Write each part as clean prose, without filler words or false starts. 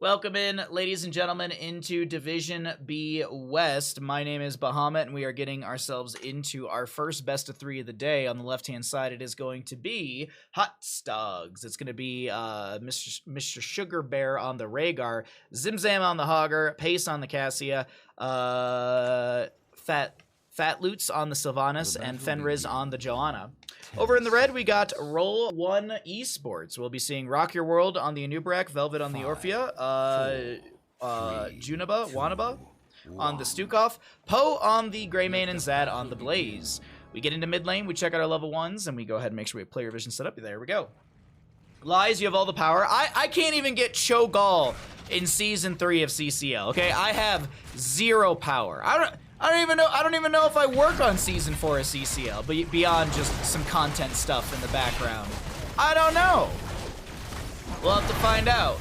Welcome in, ladies and gentlemen, into Division B West. My name is Bahamut, and we are getting ourselves into our first best of three of the day. On the left-hand side, it is going to be HotsDogs. It's going to be Mr. Sugar Bear on the Rhaegar, Zimzam on the Hogger, Pace on the Cassia, Fat Loots on the Sylvanas, and Fenriz on the Joanna. Over in the red, we got Roll1Esports. We'll be seeing Rock Your World on the Anubrak, Velvet on the Orphea, Wanaba on the Stukov, Poe on the Greymane, and Zad on the Blaze. We get into mid lane, we check out our level 1s, and we go ahead and make sure we have player vision set up. There we go. Lies, you have all the power. I can't even get Cho'Gall in Season 3 of CCL, okay? I have 0 power. I don't even know if I work on Season 4 of CCL, but beyond just some content stuff in the background. I don't know. We'll have to find out.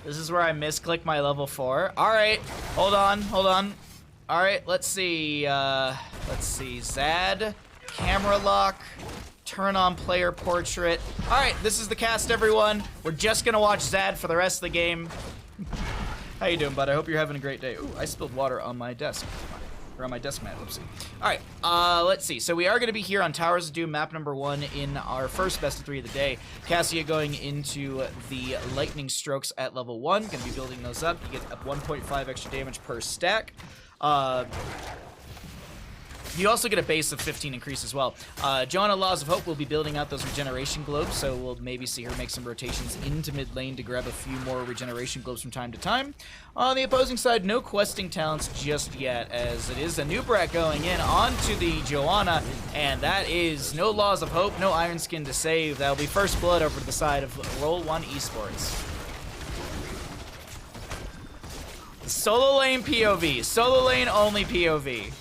This is where I misclick my level 4. All right, hold on. All right, let's see. Zad, camera lock. Turn on player portrait. All right, this is the cast, everyone. We're just gonna watch Zad for the rest of the game. How you doing, bud? I hope you're having a great day. Ooh, I spilled water on my desk. Or on my desk mat, oopsie. All right, let's see. So we are gonna be here on Towers of Doom, map number 1 in our first best of 3 of the day. Cassia going into the lightning strokes at level 1. Gonna be building those up. You get up 1.5 extra damage per stack. You also get a base of 15 increase as well. Joanna Laws of Hope will be building out those regeneration globes, so we'll maybe see her make some rotations into mid lane to grab a few more regeneration globes from time to time. On the opposing side, no questing talents just yet, as it is a Nubrak going in onto the Joanna, and that is no Laws of Hope, no Iron Skin to save. That'll be first blood over to the side of Roll1Esports. Solo lane POV, solo lane only POV.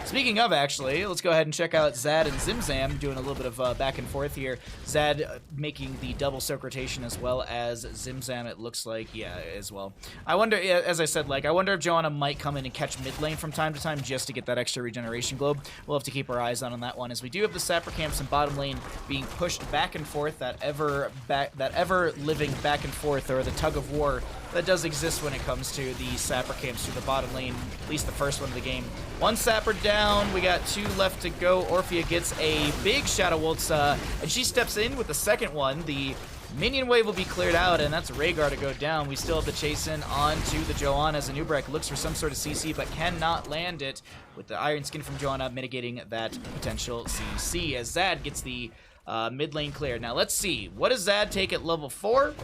Speaking of, actually, let's go ahead and check out Zad and Zimzam doing a little bit of back and forth here. Zad making the double soak rotation as well as Zimzam, it looks like, yeah, as well. I wonder, as I said, I wonder if Joanna might come in and catch mid lane from time to time just to get that extra regeneration globe. We'll have to keep our eyes on that one, as we do have the sapper camps in bottom lane being pushed back and forth, that ever living back and forth, or the tug of war that does exist when it comes to the sapper camps through the bottom lane, at least the first one of the game. One sapper down, we got 2 left to go. Orphea gets a big Shadow Waltz, and she steps in with the second one. The minion wave will be cleared out, and that's Rhaegar to go down. We still have the chase in onto the Joanna as Anubrak looks for some sort of CC, but cannot land it, with the Iron Skin from Joanna mitigating that potential CC, as Zad gets the mid lane cleared. Now let's see, what does Zad take at level 4?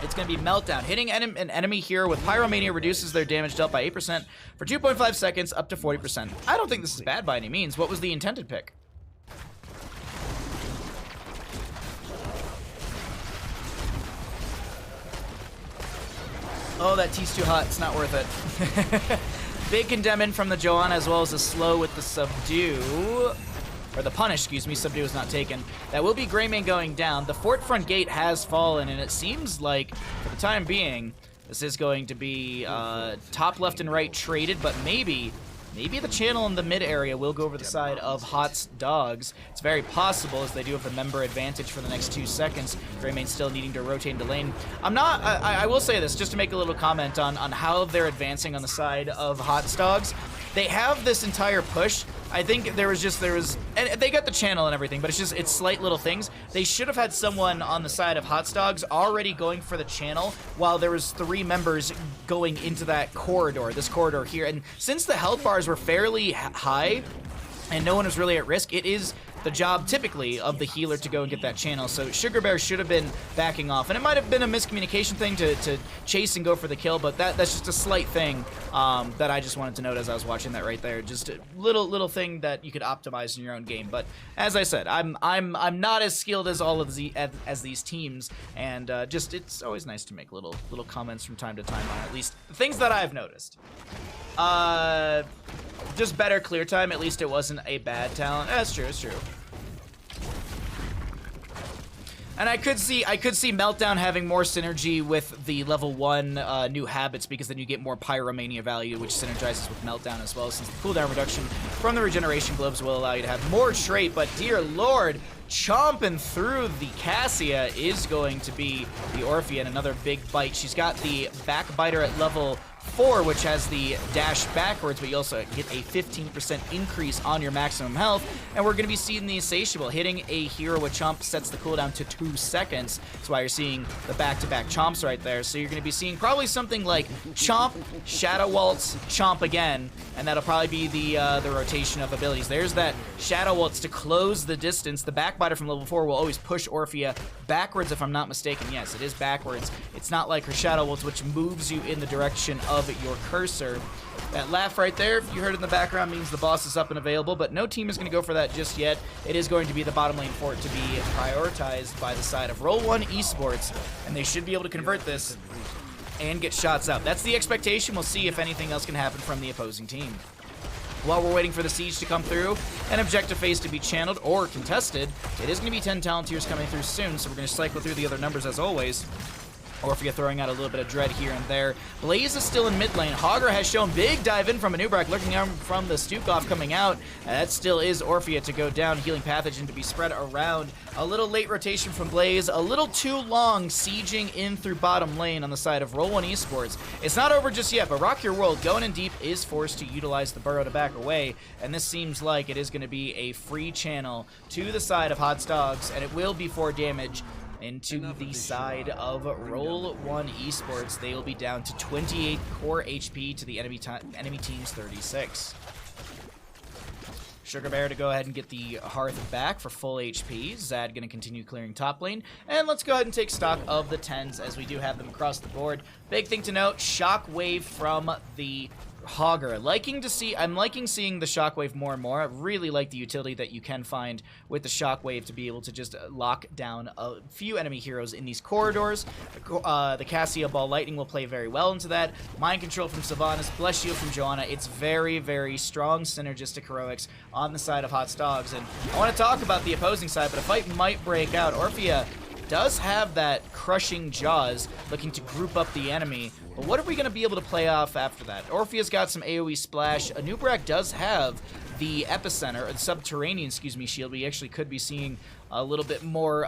It's going to be Meltdown. Hitting an enemy here with Pyromania reduces their damage dealt by 8% for 2.5 seconds up to 40%. I don't think this is bad by any means. What was the intended pick? Oh, that tea's too hot. It's not worth it. Big condemn in from the Joanna, as well as a slow with the subdue. Or the punish, excuse me, subdue is not taken. That will be Greymane going down. The fort front gate has fallen, and it seems like, for the time being, this is going to be top left and right traded, but maybe the channel in the mid area will go over the side of HotsDogs. It's very possible, as they do have the member advantage for the next 2 seconds. Greymane still needing to rotate into lane. I will say this, just to make a little comment on how they're advancing on the side of HotsDogs. They have this entire push. I think there was, and they got the channel and everything, but it's slight little things. They should have had someone on the side of HotsDogs already going for the channel while there was 3 members going into that corridor, this corridor here. And since the health bars were fairly high and no one was really at risk, it is the job typically of the healer to go and get that channel. So Sugar Bear should have been backing off, and it might have been a miscommunication thing to chase and go for the kill, but that's just a slight thing that I just wanted to note as I was watching that right there. Just a little thing that you could optimize in your own game. But as I said, I'm not as skilled as all of these teams, and just it's always nice to make little comments from time to time on at least the things that I've noticed. Just better clear time. At least it wasn't a bad talent. That's true. It's true. And I could see Meltdown having more synergy with the level 1 new habits, because then you get more Pyromania value, which synergizes with Meltdown as well, since the cooldown reduction from the regeneration globes will allow you to have more trait. But dear lord, chomping through the Cassia is going to be the Orphea, and another big bite. She's got the backbiter at level 4, which has the dash backwards, but you also get a 15% increase on your maximum health. And we're going to be seeing the Insatiable. Hitting a hero with Chomp sets the cooldown to 2 seconds. That's why you're seeing the back-to-back Chomps right there. So you're going to be seeing probably something like Chomp, Shadow Waltz, Chomp again, and that'll probably be the rotation of abilities. There's that Shadow Waltz to close the distance. The backbiter from level 4 will always push Orphea backwards, if I'm not mistaken. Yes, it is backwards. It's not like her Shadow Waltz, which moves you in the direction of your cursor. That laugh right there, if you heard it in the background, means the boss is up and available, but no team is going to go for that just yet. It is going to be the bottom lane fort to be prioritized by the side of Roll1Esports, and they should be able to convert this and get shots out. That's the expectation. We'll see if anything else can happen from the opposing team. While we're waiting for the siege to come through and objective phase to be channeled or contested, it is going to be 10 talent tiers coming through soon, so we're going to cycle through the other numbers as always. Orphea throwing out a little bit of dread here and there. Blaze is still in mid lane. Hogger has shown big dive in from Anubrak, looking out from the Stukov coming out. That still is Orphea to go down. Healing Pathogen to be spread around. A little late rotation from Blaze. A little too long sieging in through bottom lane on the side of Roll1Esports. It's not over just yet, but Rock Your World going in deep is forced to utilize the burrow to back away. And this seems like it is going to be a free channel to the side of HotsDogs, and it will be 4 damage. Into the side of Roll1Esports. They will be down to 28 core HP to the enemy team's 36. Sugar Bear to go ahead and get the Hearth back for full HP. Zad going to continue clearing top lane. And let's go ahead and take stock of the 10s as we do have them across the board. Big thing to note, Shockwave from the Hogger. I'm liking seeing the Shockwave more and more. I really like the utility that you can find with the Shockwave to be able to just lock down a few enemy heroes in these corridors. The Cassia Ball Lightning will play very well into that. Mind Control from Sylvanas, Bless Shield from Johanna. It's very, very strong synergistic heroics on the side of HotsDogs. And I want to talk about the opposing side, but a fight might break out. Orphea does have that crushing jaws looking to group up the enemy, but what are we going to be able to play off after that? Orphea's got some AoE splash. Anubrak does have the epicenter, or the subterranean, shield. We actually could be seeing a little bit more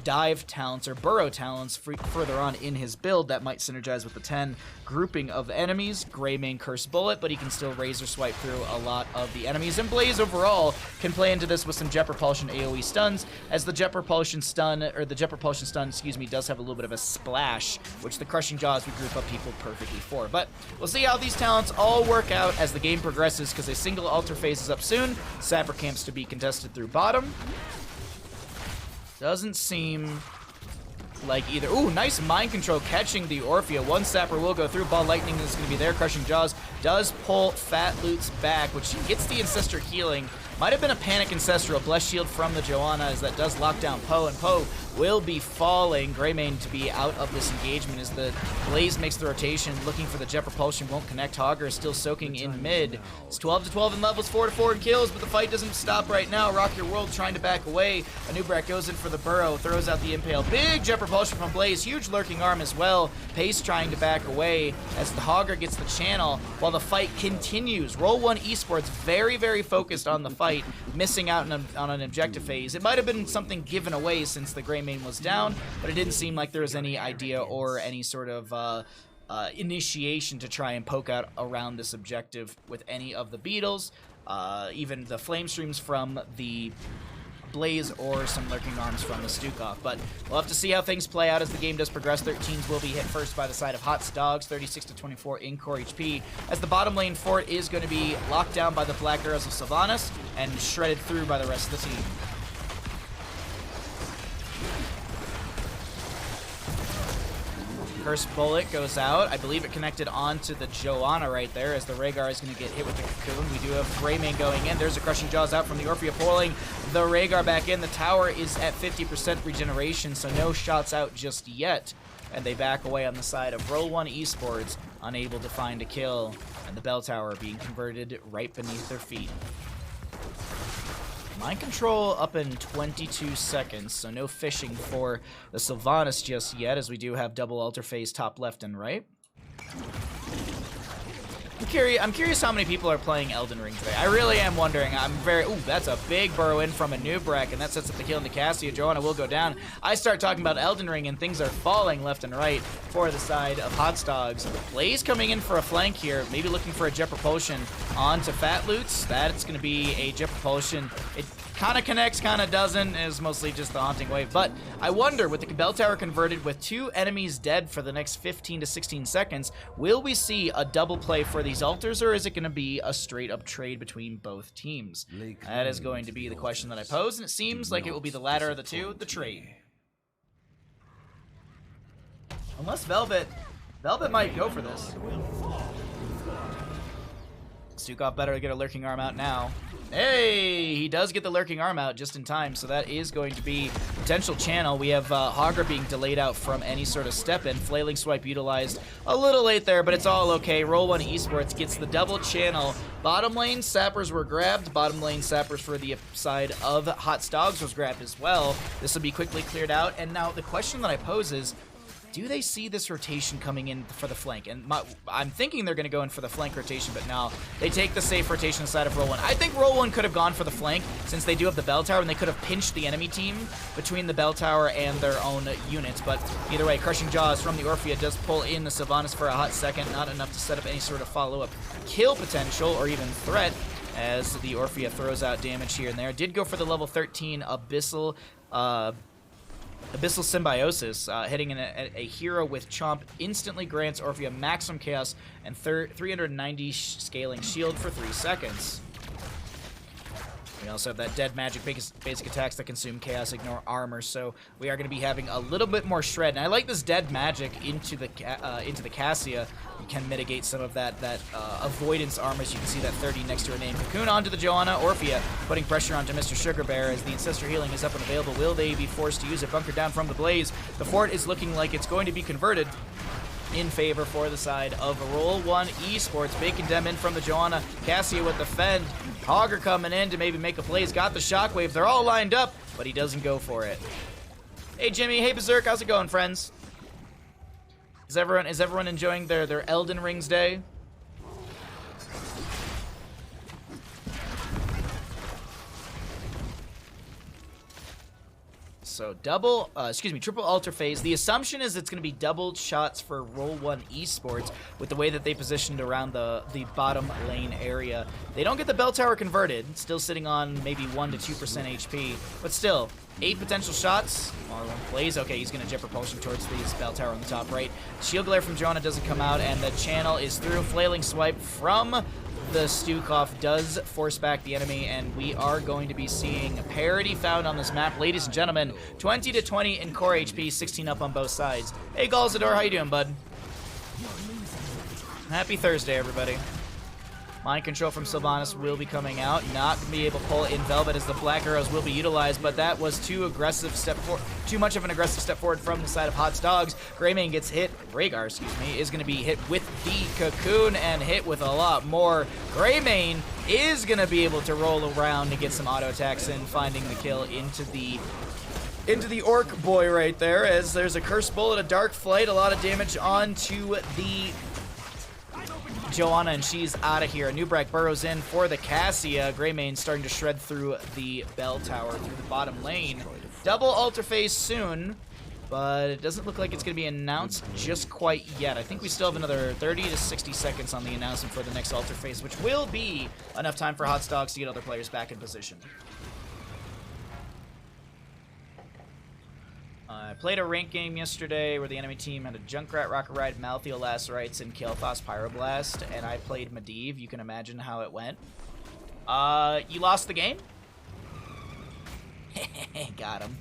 dive talents or burrow talents further on in his build that might synergize with the 10 grouping of enemies. Greymane Curse Bullet, but he can still razor swipe through a lot of the enemies. And Blaze overall can play into this with some Jet Propulsion AoE stuns, as the Jet Propulsion stun, does have a little bit of a splash, which the Crushing Jaws would group up people perfectly for. But we'll see how these talents all work out as the game progresses, because a single altar phase is up soon. Sapper camps to be contested through bottom. Doesn't seem like either. Ooh, nice Mind Control catching the Orphea. One Sapper will go through. Ball Lightning is going to be there. Crushing Jaws does pull Fat Loot's back, which gets the Ancestor healing. Might have been a Panic Ancestral. Bless Shield from the Johanna, as that does lock down Poe, and Poe will be falling. Greymane to be out of this engagement as the Blaze makes the rotation, looking for the Jet Propulsion, won't connect. Hogger is still soaking in mid. It's 12 to 12 in levels, 4 to 4 in kills, but the fight doesn't stop right now. Rock Your World trying to back away. Anubrak goes in for the burrow, throws out the Impale. Big Jet Propulsion from Blaze, huge lurking arm as well. Pace trying to back away as the Hogger gets the channel while the fight continues. Roll1Esports very, very focused on the fight, missing out on an objective phase. It might have been something given away since the Greymane was down, but it didn't seem like there was any idea or any sort of initiation to try and poke out around this objective with any of the Beetles, even the flame streams from the Blaze or some lurking arms from the Stukov. But we'll have to see how things play out as the game does progress. 13s will be hit first by the side of HotsDogs, 36 to 24 in core HP, as the bottom lane fort is going to be locked down by the Black Arrows of Sylvanas and shredded through by the rest of the team. Curse Bullet goes out. I believe it connected onto the Johanna right there, as the Rhaegar is going to get hit with the Cocoon. We do have Greymane going in. There's a Crushing Jaws out from the Orphea, pulling the Rhaegar back in. The tower is at 50% regeneration, so no shots out just yet. And they back away on the side of Roll1Esports, unable to find a kill. And the bell tower being converted right beneath their feet. Mind control up in 22 seconds, so no fishing for the Sylvanas just yet, as we do have double alter phase top left and right. I'm curious how many people are playing Elden Ring today. I really am wondering. Ooh, that's a big burrow in from a Nubrek, and that sets up the kill into Cassia. Joanna will go down. I start talking about Elden Ring, and things are falling left and right for the side of HotsDogs. Blaze coming in for a flank here, maybe looking for a Jet Propulsion onto Fat Loots. That's going to be a Jet Propulsion. It kind of connects, kind of doesn't. Is mostly just the Haunting Wave. But I wonder, with the Bell Tower converted with 2 enemies dead for the next 15 to 16 seconds, will we see a double play for these altars, or is it going to be a straight-up trade between both teams? That is going to be the question that I pose, and it seems like it will be the latter of the two, the trade. Unless Velvet might go for this. Stukov better to get a Lurking Arm out now. Hey, he does get the Lurking Arm out just in time, so that is going to be potential channel. We have Hogger being delayed out from any sort of step-in. Flailing Swipe utilized a little late there, but it's all okay. Roll1Esports gets the double channel. Bottom lane sappers were grabbed. Bottom lane sappers for the side of HotsDogs was grabbed as well. This will be quickly cleared out, and now the question that I pose is, do they see this rotation coming in for the flank? And I'm thinking they're going to go in for the flank rotation, but now they take the safe rotation side of Roll1. I think Roll1 could have gone for the flank since they do have the bell tower, and they could have pinched the enemy team between the bell tower and their own units. But either way, Crushing Jaws from the Orphea does pull in the Sylvanas for a hot second. Not enough to set up any sort of follow-up kill potential or even threat, as the Orphea throws out damage here and there. Did go for the level 13 Abyssal Symbiosis, hitting a hero with Chomp instantly grants Orphea maximum chaos and 390 scaling shield for 3 seconds. We also have that dead magic basic attacks that consume chaos, ignore armor, so we are going to be having a little bit more shred. And I like this dead magic into the Cassia. You can mitigate some of that avoidance armor, so you can see that 30 next to her name. Cocoon onto the Joanna. Orphea putting pressure onto Mr. Sugar Bear as the Ancestor Healing is up and available. Will they be forced to use it? Bunker down from the Blaze. The fort is looking like it's going to be converted in favor for the side of Roll1Esports. Big condemn in from the Joanna. Cassia with the fend. Hogger coming in to maybe make a Blaze. Got the shockwave. They're all lined up, but he doesn't go for it. Hey Jimmy, hey Berserk, how's it going, friends? Is everyone enjoying their Elden Rings day? So triple alter phase. The assumption is it's going to be double shots for Roll1Esports with the way that they positioned around the bottom lane area. They don't get the bell tower converted, still sitting on maybe 1 to 2% HP, but still, 8 potential shots. Marlon plays. Okay, he's going to jet propulsion towards the bell tower on the top right. Shield glare from Joanna doesn't come out, and the channel is through. Flailing swipe from the Stukov does force back the enemy, and we are going to be seeing parity found on this map. Ladies and gentlemen, 20 to 20 in core HP, 16 up on both sides. Hey, Galzador, how you doing, bud? Happy Thursday, everybody. Mind control from Sylvanas will be coming out. Not going to be able to pull in Velvet as the Black Arrows will be utilized, but that was too much of an aggressive step forward from the side of HotsDogs. Greymane gets hit. Rhaegar, excuse me, is going to be hit with the Cocoon and hit with a lot more. Greymane is going to be able to roll around to get some auto attacks in, finding the kill into the Orc boy right there, as there's a Cursed Bullet, a Dark Flight, a lot of damage onto the Joanna, and she's out of here. Nubrek burrows in for the Cassia. Greymane starting to shred through the bell tower through the bottom lane. Double alter phase soon, but it doesn't look like it's going to be announced just quite yet. I think we still have another 30 to 60 seconds on the announcement for the next alter phase, which will be enough time for HotsDogs to get other players back in position. I played a rank game yesterday where the enemy team had a Junkrat, Rocket Ride, Malthael Lacerates, and Kael'thas Pyroblast, and I played Medivh. You can imagine how it went. You lost the game? Got him.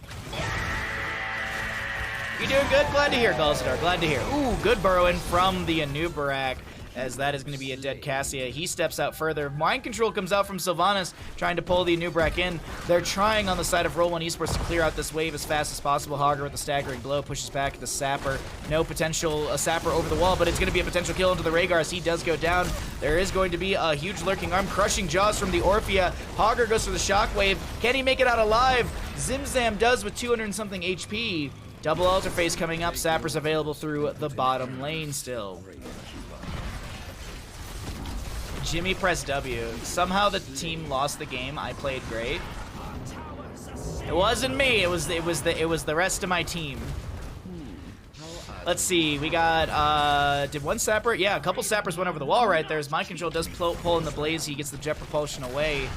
You're doing good? Glad to hear, Galzador. Glad to hear. Ooh, good burrowing from the Anubarak as that is going to be a dead Cassia. He steps out further. Mind Control comes out from Sylvanas, trying to pull the Nubrak in. They're trying on the side of Roll1Esports to clear out this wave as fast as possible. Hogger with the staggering blow pushes back the Sapper. No potential Sapper over the wall, but it's going to be a potential kill into the Rhaegar as he does go down. There is going to be a huge lurking arm, crushing jaws from the Orphea. Hogger goes for the shockwave. Can he make it out alive? Zimzam does with 200 and something HP. Double Altar Phase coming up. Sapper's available through the bottom lane still. Jimmy pressed W. Somehow the team lost the game. I played great. It wasn't me. It was the rest of my team. Let's see. We got did one Sapper? Yeah, a couple Sappers went over the wall right there. As Mind Control does pull in the Blaze, he gets the jet propulsion away.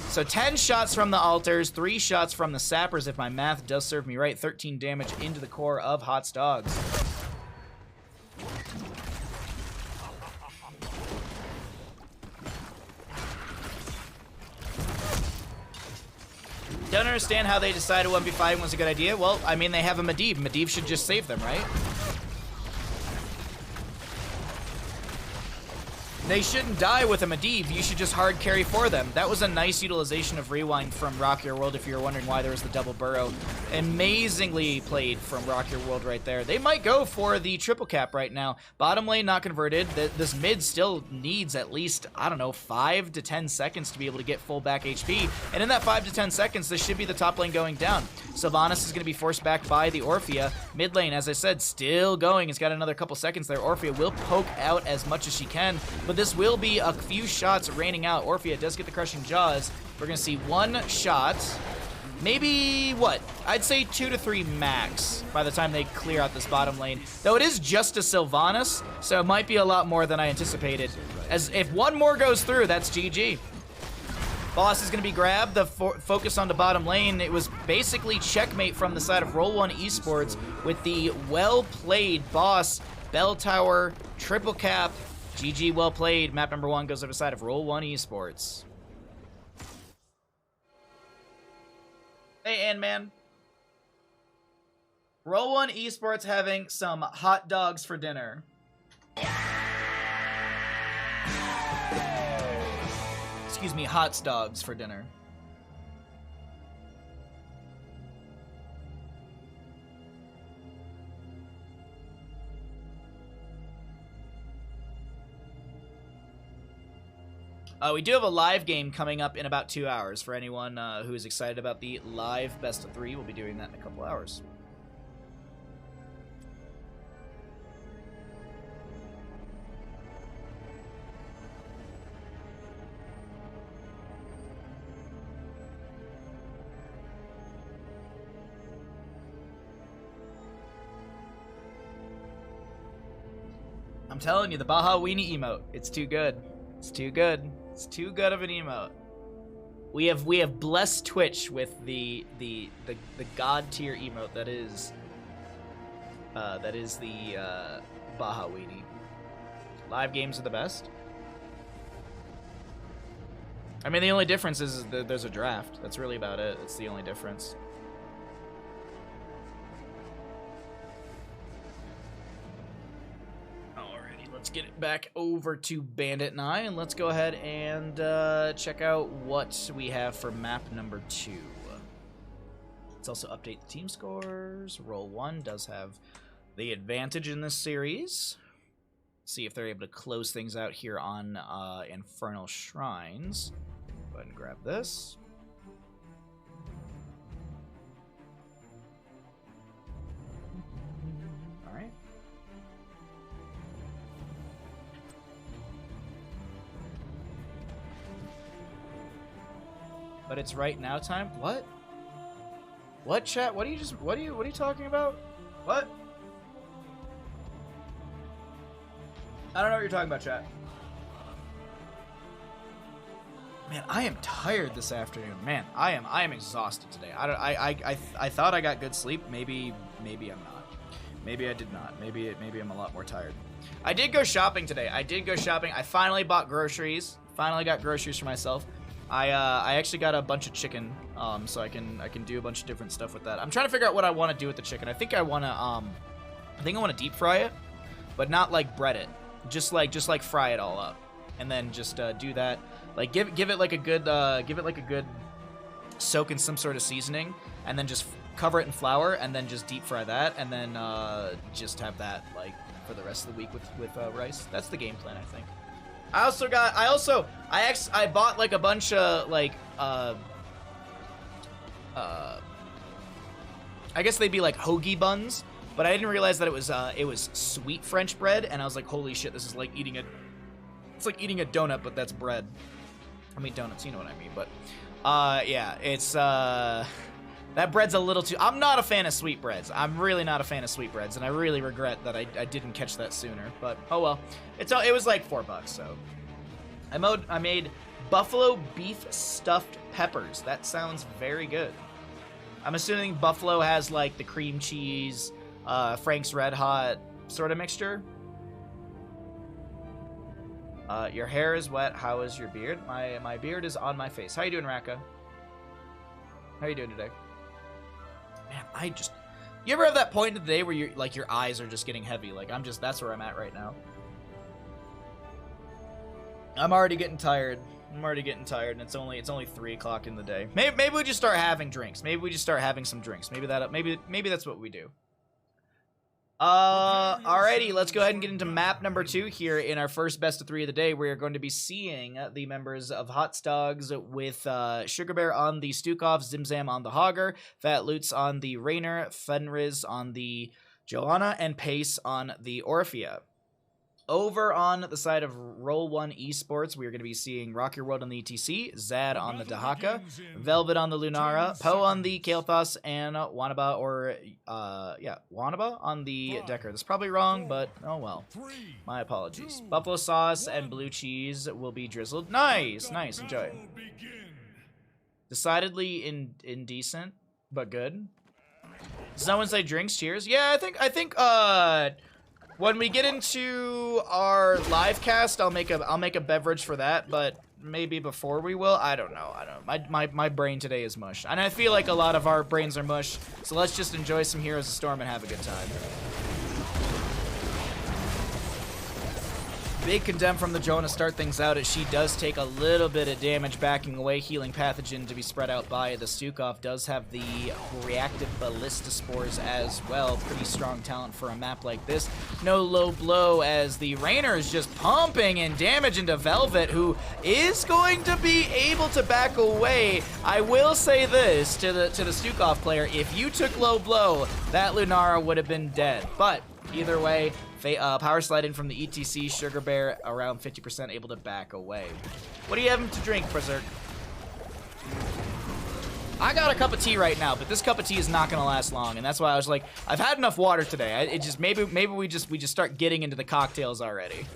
So 10 shots from the altars, 3 shots from the Sappers, if my math does serve me right. 13 damage into the core of HotsDogs. Don't understand how they decided 1v5 was a good idea. Well, I mean, they have a Medivh. Medivh should just save them, right? They shouldn't die with a Medivh. You should just hard carry for them. That was a nice utilization of Rewind from Rock Your World if you were wondering why there was the double burrow. Amazingly played from Rock Your World right there. They might go for the triple cap right now. Bottom lane not converted. This mid still needs at least, I don't know, 5 to 10 seconds to be able to get full back HP. And in that 5 to 10 seconds, this should be the top lane going down. Sylvanas is going to be forced back by the Orphea. Mid lane, as I said, still going. It's got another couple seconds there. Orphea will poke out as much as she can, but this will be a few shots raining out. Orphea does get the crushing jaws. We're going to see 1 shot. Maybe, what? I'd say 2 to 3 max by the time they clear out this bottom lane. Though it is just a Sylvanas, so it might be a lot more than I anticipated. As if 1 more goes through, that's GG. Boss is going to be grabbed. The focus on the bottom lane. It was basically checkmate from the side of Roll1Esports with the well-played Boss, Bell Tower, triple cap. GG, well played. Map number 1 goes over the side of Roll1Esports. Hey, Ant-Man. Roll1Esports having some hot dogs for dinner. Excuse me, HotsDogs for dinner. We do have a live game coming up in about 2 hours. For anyone who is excited about the live best of 3, we'll be doing that in a couple hours. I'm telling you, the Bahamut emote, it's too good. It's too good. It's too good of an emote. We have blessed Twitch with the god tier emote that is the Bahamut. Live games are the best. I mean, the only difference is that there's a draft. That's really about it. That's the only difference. Let's get it back over to Bandit and I, and let's go ahead and check out what we have for map number 2. Let's also update the team scores. Roll1 does have the advantage in this series. See if they're able to close things out here on Infernal Shrines. Go ahead and grab this. But it's right now time? What? What, chat? What are you talking about? What? I don't know what you're talking about, chat. Man, I am tired this afternoon. Man, I am exhausted today. I thought I got good sleep. Maybe I'm not. Maybe I did not. Maybe I'm a lot more tired. I did go shopping today. I finally bought groceries. Finally got groceries for myself. I actually got a bunch of chicken, so I can do a bunch of different stuff with that. I'm trying to figure out what I want to do with the chicken. I think I want to deep fry it, but not like bread it. Just like fry it all up, and then just do that. Like give it like a good soak in some sort of seasoning, and then just cover it in flour, and then just deep fry that, and then just have that like for the rest of the week with rice. That's the game plan, I think. I bought like a bunch of like I guess they'd be like hoagie buns, but I didn't realize that it was sweet French bread, and I was like, holy shit, this is like eating it's like eating a donut, but that's bread. I mean donuts, you know what I mean, but yeah, it's that bread's a little too... I'm not a fan of sweetbreads. I'm really not a fan of sweetbreads, and I really regret that I didn't catch that sooner. But, oh well. It was like $4, so... I made buffalo beef stuffed peppers. That sounds very good. I'm assuming buffalo has, like, the cream cheese, Frank's Red Hot sort of mixture. Your hair is wet. How is your beard? My beard is on my face. How you doing, Raka? How you doing today? Man, you ever have that point in the day where you're like your eyes are just getting heavy? Like that's where I'm at right now. I'm already getting tired. And it's only 3 o'clock in the day. Maybe we just start having drinks. Maybe we just start having some drinks. Maybe that's what we do. Alrighty, let's go ahead and get into map number 2 here in our first best of 3 of the day. We are going to be seeing the members of HotsDogs with Sugar Bear on the Stukov, Zimzam on the Hogger, Fat Lutz on the Rainer, Fenriz on the Joanna, and Pace on the Orphea. Over on the side of Roll1Esports, we are going to be seeing Rock Your World on the ETC, Zad on the Dahaka, Velvet on the Lunara, Poe on the Kael'thas, and Wanaba on the Decker. That's probably wrong, but oh well. My apologies. Buffalo sauce and blue cheese will be drizzled. Nice, enjoy. Decidedly indecent, but good. Does someone say drinks? Cheers. Yeah, I think when we get into our live cast, I'll make a beverage for that, but maybe before we will. I don't know. My brain today is mush, and I feel like a lot of our brains are mush. So let's just enjoy some Heroes of Storm and have a good time. Big condemn from the Joan to start things out, as she does take a little bit of damage backing away. Healing Pathogen to be spread out by the Stukov. Does have the reactive Ballista Spores as well. Pretty strong talent for a map like this. No low blow, as the Rainer is just pumping in damage into Velvet, who is going to be able to back away. I will say this to the Stukov player: if you took low blow, that Lunara would have been dead. But either way, power slide in from the ETC. Sugar Bear around 50% able to back away. What do you have to drink, Berserk? I got a cup of tea right now, but this cup of tea is not gonna last long, and that's why I was like, I've had enough water today. Maybe we just start getting into the cocktails already.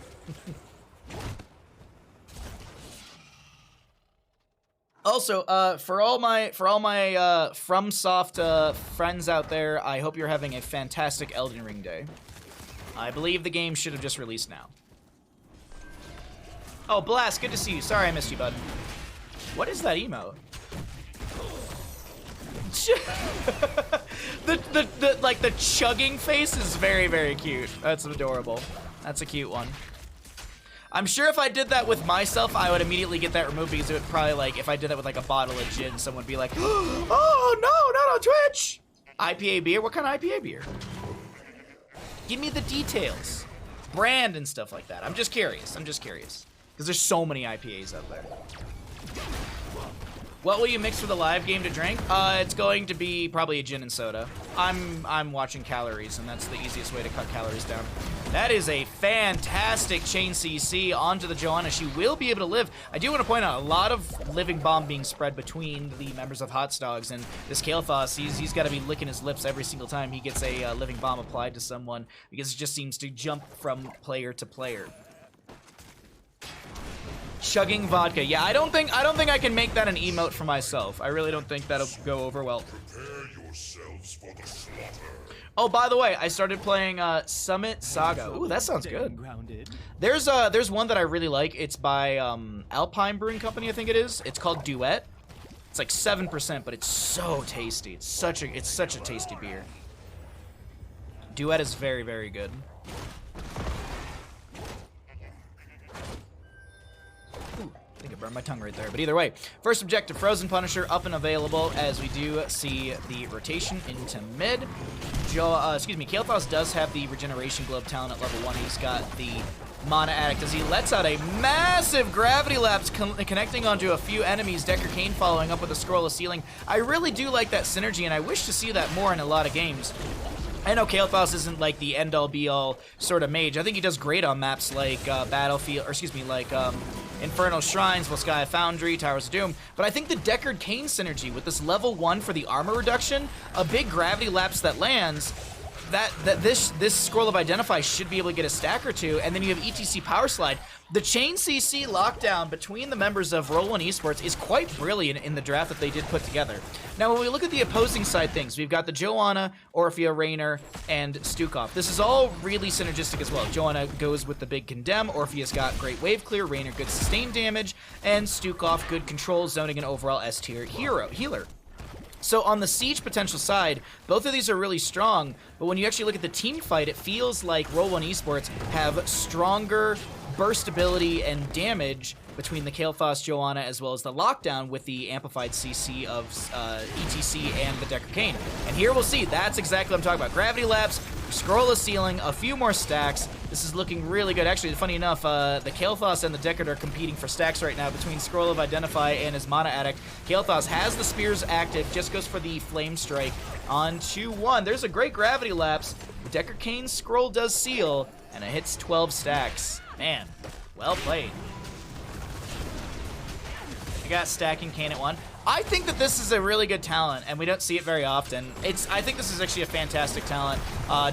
Also, for all my FromSoft friends out there, I hope you're having a fantastic Elden Ring day. I believe the game should have just released now. Oh, Blast, good to see you. Sorry I missed you, bud. What is that emote? the chugging face is very, very cute. That's adorable. That's a cute one. I'm sure if I did that with myself, I would immediately get that removed, because it would probably, like, if I did that with like a bottle of gin, someone would be like, oh no, not on Twitch. IPA beer? What kind of IPA beer? Give me the details. Brand and stuff like that. I'm just curious. Because there's so many IPAs out there. What will you mix for the live game to drink? It's going to be probably a gin and soda. I'm watching calories, and that's the easiest way to cut calories down. That is a fantastic chain CC onto the Joanna. She will be able to live. I do want to point out a lot of living bomb being spread between the members of HotsDogs, and this Kael'thas, he's got to be licking his lips every single time he gets a living bomb applied to someone, because it just seems to jump from player to player. Chugging vodka. Yeah, I don't think I can make that an emote for myself. I really don't think that'll go over well. Prepare yourselves for the slaughter. Oh, by the way, I started playing Summit Saga. Ooh, that sounds good. There's one that I really like. It's by Alpine Brewing Company, I think it is. It's called Duet. It's like 7%, but it's so tasty. It's such a tasty beer. Duet is very, very good. think I burned my tongue right there. But either way, first objective, Frozen Punisher, up and available as we do see the rotation into mid. Kael'thas does have the Regeneration Globe talent at level 1. He's got the Mana Addict as he lets out a massive gravity lapse connecting onto a few enemies. Decker Kane following up with a Scroll of Sealing. I really do like that synergy, and I wish to see that more in a lot of games. I know Kael'thas isn't like the end-all be-all sort of mage. I think he does great on maps like Infernal Shrines, Volskaya Foundry, Towers of Doom. But I think the Deckard Kane synergy with this level 1 for the armor reduction, a big gravity lapse that lands, this Scroll of Identify should be able to get a stack or two, and then you have ETC Power Slide. The chain CC lockdown between the members of Roll1Esports is quite brilliant in the draft that they did put together. Now, when we look at the opposing side things, we've got the Joanna, Orphea, Raynor, and Stukov. This is all really synergistic as well. Joanna goes with the big Condemn, Orphea's got great wave clear, Raynor good sustain damage, and Stukov good control, zoning, and overall S-tier healer. So on the siege potential side, both of these are really strong, but when you actually look at the team fight, it feels like Roll1Esports have stronger burst ability and damage between the Kael'thas, Joanna, as well as the lockdown with the amplified CC of ETC and the Decker Kane. And here we'll see, that's exactly what I'm talking about. Gravity Lapse, Scroll of Sealing, a few more stacks. This is looking really good. Actually, funny enough, the Kael'thas and the Deckard are competing for stacks right now between Scroll of Identify and his Mana Addict. Kael'thas has the spears active, just goes for the Flame Strike on 2-1. There's a great Gravity Lapse. Decker Kane's Scroll does seal, and it hits 12 stacks. Man, well played. I got stacking Kane at 1. I think that this is a really good talent, and we don't see it very often. I think this is actually a fantastic talent.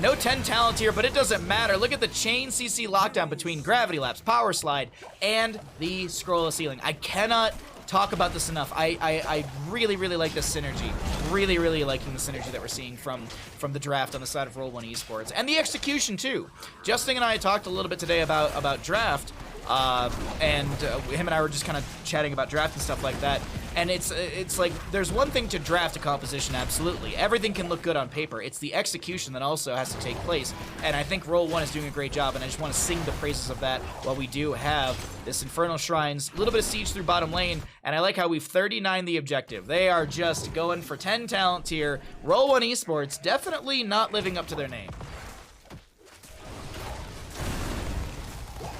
No 10 talent here, but it doesn't matter. Look at the chain CC lockdown between Gravity Lapse, Power Slide, and the Scroll of Sealing. I cannot talk about this enough. I really, really like this synergy. Really, really liking the synergy that we're seeing from the draft on the side of Roll1Esports. And the execution, too. Justin and I talked a little bit today about draft, and him and I were just kind of chatting about draft and stuff like that. And it's like, there's one thing to draft a composition, absolutely. Everything can look good on paper. It's the execution that also has to take place. And I think Roll1 is doing a great job, and I just want to sing the praises of that while we do have this Infernal Shrines, a little bit of siege through bottom lane, and I like how we've 39 the objective. They are just going for 10 talent tier. Roll1Esports definitely not living up to their name.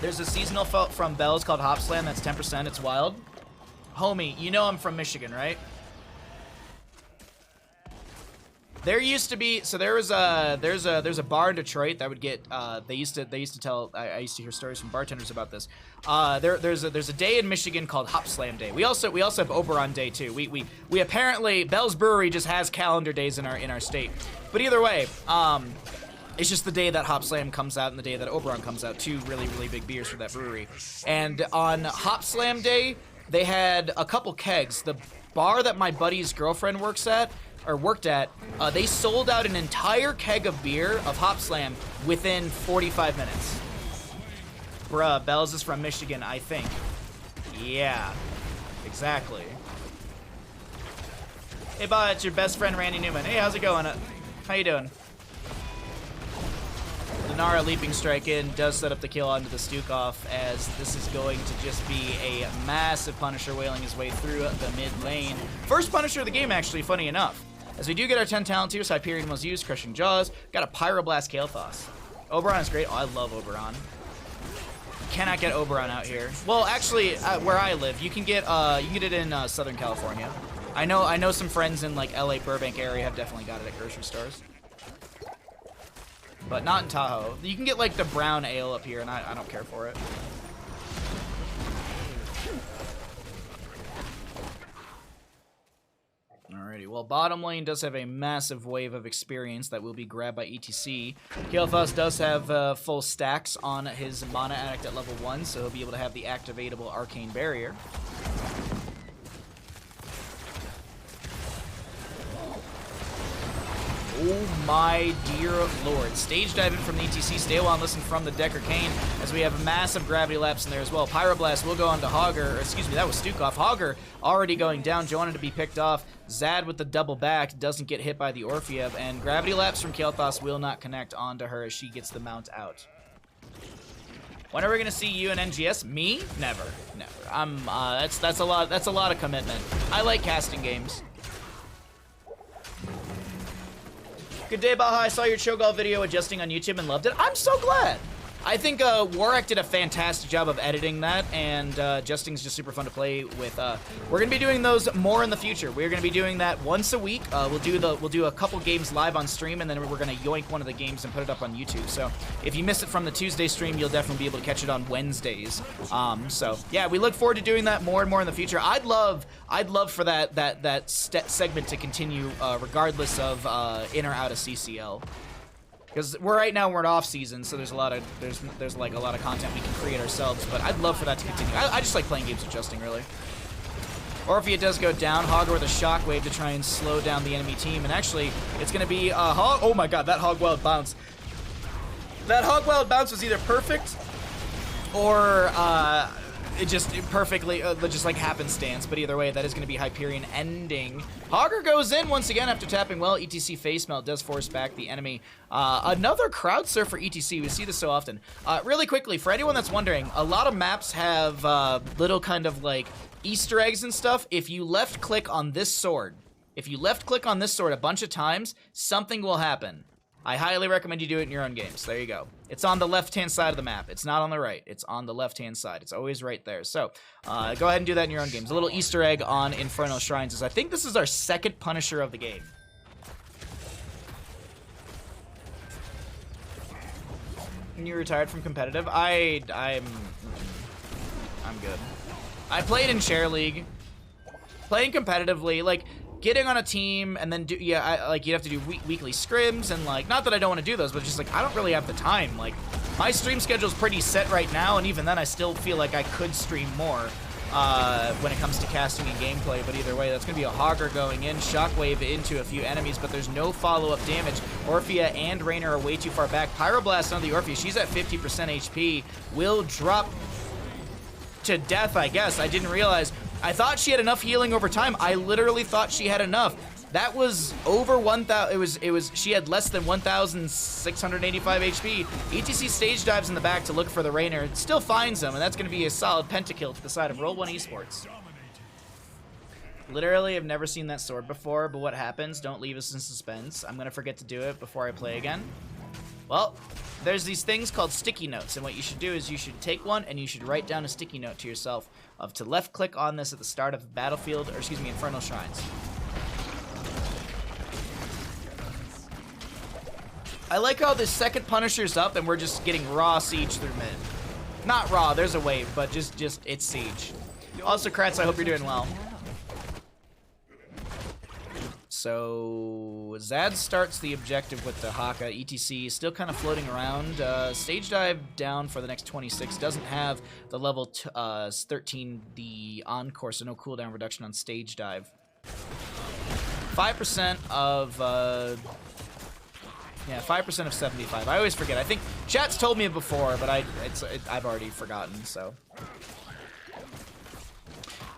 There's a seasonal from Bells called Hop Slam that's 10%. It's wild. Homie, you know I'm from Michigan, right? There used to be, so there's a bar in Detroit that would get they used to tell, I used to hear stories from bartenders about this. There's a day in Michigan called Hop Slam Day. We also have Oberon Day too. We apparently, Bell's Brewery just has calendar days in our state. But either way, it's just the day that Hop Slam comes out and the day that Oberon comes out. Two really, really big beers for that brewery. And on Hop Slam Day, they had a couple kegs. The bar that my buddy's girlfriend worked at, they sold out an entire keg of beer of Hop Slam within 45 minutes. Bruh, Bells is from Michigan, I think. Yeah, exactly. Hey, bud, it's your best friend, Randy Newman. Hey, how's it going? How you doing? Lunara Leaping Strike in does set up the kill onto the Stukov, as this is going to just be a massive Punisher wailing his way through the mid lane. First Punisher of the game, actually, funny enough. As we do get our 10 talent tiers, Hyperion was used, Crushing Jaws, got a Pyroblast Kael'thas. Oberon is great. Oh, I love Oberon. Cannot get Oberon out here. Well, actually, where I live, you can get it in Southern California. I know some friends in like LA Burbank area have definitely got it at grocery stores. But not in Tahoe. You can get like the brown ale up here, and I don't care for it. Alrighty, well, bottom lane does have a massive wave of experience that will be grabbed by ETC. Kael'thas does have full stacks on his Mana Addict at level 1, so he'll be able to have the activatable Arcane Barrier. Oh my dear lord. Stage dive in from the ETC. Stay a while and listen from the Decker Kane, as we have a massive gravity lapse in there as well. Pyroblast will go on to Hogger, or excuse me, that was Stukov. Hogger already going down. Joanna to be picked off. Zad with the double back doesn't get hit by the Orphea, and gravity lapse from Kael'thas will not connect onto her as she gets the mount out. When are we gonna see you in NGS? Me? Never. Never. That's a lot of commitment. I like casting games. Good day, Baha. I saw your Cho'Gall video adjusting on YouTube and loved it. I'm so glad. I think Warwick did a fantastic job of editing that, and adjusting's just super fun to play with. We're gonna be doing those more in the future. We're gonna be doing that once a week. We'll do a couple games live on stream, and then we're gonna yoink one of the games and put it up on YouTube. So if you miss it from the Tuesday stream, you'll definitely be able to catch it on Wednesdays. So yeah, we look forward to doing that more and more in the future. I'd love for that segment to continue regardless of in or out of CCL. Because right now we're in off season, so there's like a lot of content we can create ourselves. But I'd love for that to continue. I just like playing games with adjusting, really. Or if it does go down, Hogger with a shockwave to try and slow down the enemy team. And actually, it's going to be Hog. Oh my God, that Hog Wild bounce. That Hog Wild bounce was either perfect or it just perfectly, just like happenstance. But either way, that is going to be Hyperion ending. Hogger goes in once again after tapping well. ETC face melt does force back the enemy. Another crowd surf for ETC. We see this so often. Really quickly, for anyone that's wondering, a lot of maps have little kind of like Easter eggs and stuff. If you left click on this sword, a bunch of times, something will happen. I highly recommend you do it in your own games. There you go. It's on the left-hand side of the map. It's not on the right. It's on the left-hand side. It's always right there. So go ahead and do that in your own games. A little Easter egg on Infernal Shrines is I think this is our second Punisher of the game. You retired from competitive? I'm good. I played in Share League. Playing competitively, like, getting on a team and then you have to do weekly scrims and like, not that I don't want to do those, but just like, I don't really have the time. Like, my stream schedule's pretty set right now, and even then I still feel like I could stream more when it comes to casting and gameplay. But either way, that's going to be a Hogger going in, shockwave into a few enemies, but there's no follow-up damage. Orphea and Rainer are way too far back. Pyroblast on the Orphea, she's at 50% HP, will drop to death, I guess. I didn't realize. I thought she had enough healing over time. I literally thought she had enough. That was over 1,000. She had less than 1,685 HP. ETC stage dives in the back to look for the Rainer. Still finds him, and that's going to be a solid pentakill to the side of Roll1Esports. Literally, I've never seen that sword before, but what happens? Don't leave us in suspense. I'm going to forget to do it before I play again. Well, there's these things called sticky notes, and what you should do is you should take one and you should write down a sticky note to yourself of to left click on this at the start of Battlefield, or excuse me, Infernal Shrines. I like how this second Punisher's up and we're just getting raw siege through mid. Not raw, there's a wave, but just it's siege. Also, Kratz, I hope you're doing well. So Zad starts the objective with the Haka. ETC still kind of floating around. Stage dive down for the next 26. Doesn't have the level 13, the encore, so no cooldown reduction on stage dive. 5% of 5% of 75. I always forget. I think chat's told me before, but I've already forgotten. So.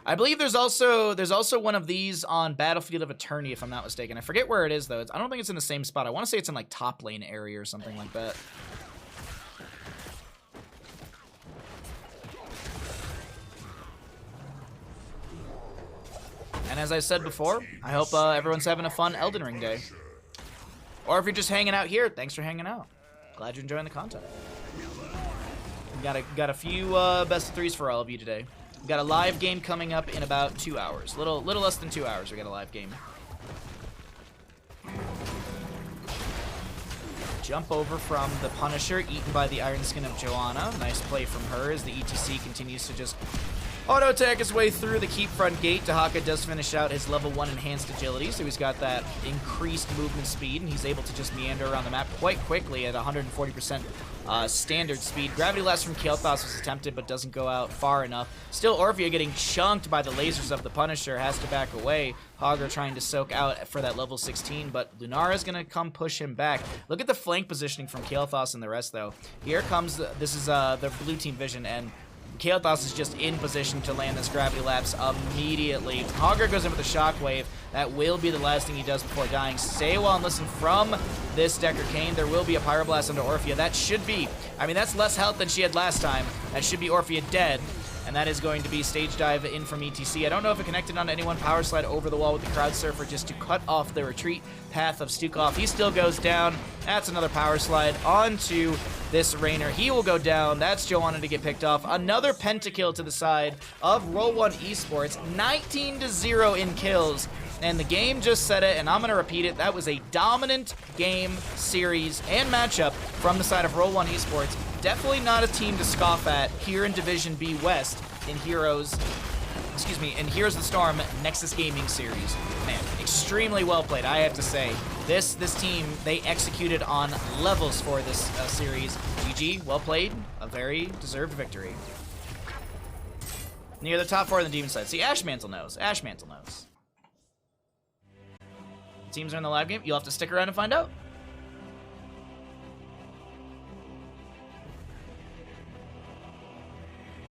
I believe there's also one of these on Battlefield of Eternity, if I'm not mistaken. I forget where it is, though. I don't think it's in the same spot. I want to say it's in, like, top lane area or something like that. And as I said before, I hope everyone's having a fun Elden Ring day. Or if you're just hanging out here, thanks for hanging out. Glad you're enjoying the content. Got a few best of threes for all of you today. We got a live game coming up in about 2 hours. Little less than 2 hours, we got a live game. Jump over from the Punisher, eaten by the Iron Skin of Joanna. Nice play from her as the ETC continues to just auto attack his way through the keep front gate. Dahaka does finish out his level 1 enhanced agility, so he's got that increased movement speed, and he's able to just meander around the map quite quickly at 140% standard speed. Gravity Blast from Kael'thas was attempted, but doesn't go out far enough. Still, Orphea getting chunked by the lasers of the Punisher, has to back away. Hogger trying to soak out for that level 16, but Lunara's gonna come push him back. Look at the flank positioning from Kael'thas and the rest, though. Here comes, this is the blue team vision, and Kael'Thas is just in position to land this Gravity Lapse immediately. Hogger goes in with a Shockwave. That will be the last thing he does before dying. Stay well and listen from this Decker Kane. There will be a Pyroblast onto Orphea. That should be, I mean, that's less health than she had last time. That should be Orphea dead. And that is going to be Stage Dive in from ETC. I don't know if it connected onto anyone. Power Slide over the wall with the Crowd Surfer just to cut off the retreat path of Stukov. He still goes down. That's another Power Slide onto this Raynor. He will go down. That's Joanna to get picked off. Another pentakill to the side of Roll1Esports. 19-0 in kills. And the game just said it, and I'm going to repeat it. That was a dominant game, series, and matchup from the side of Roll1Esports. Definitely not a team to scoff at here in Division B West in Heroes of the Storm Nexus Gaming Series. Man, extremely well played, I have to say. This team, they executed on levels for this series. GG, well played, a very deserved victory. Near the top 4 on the Demon side. See, Ashmantle knows. Ashmantle knows. Teams are in the live game. You'll have to stick around and find out.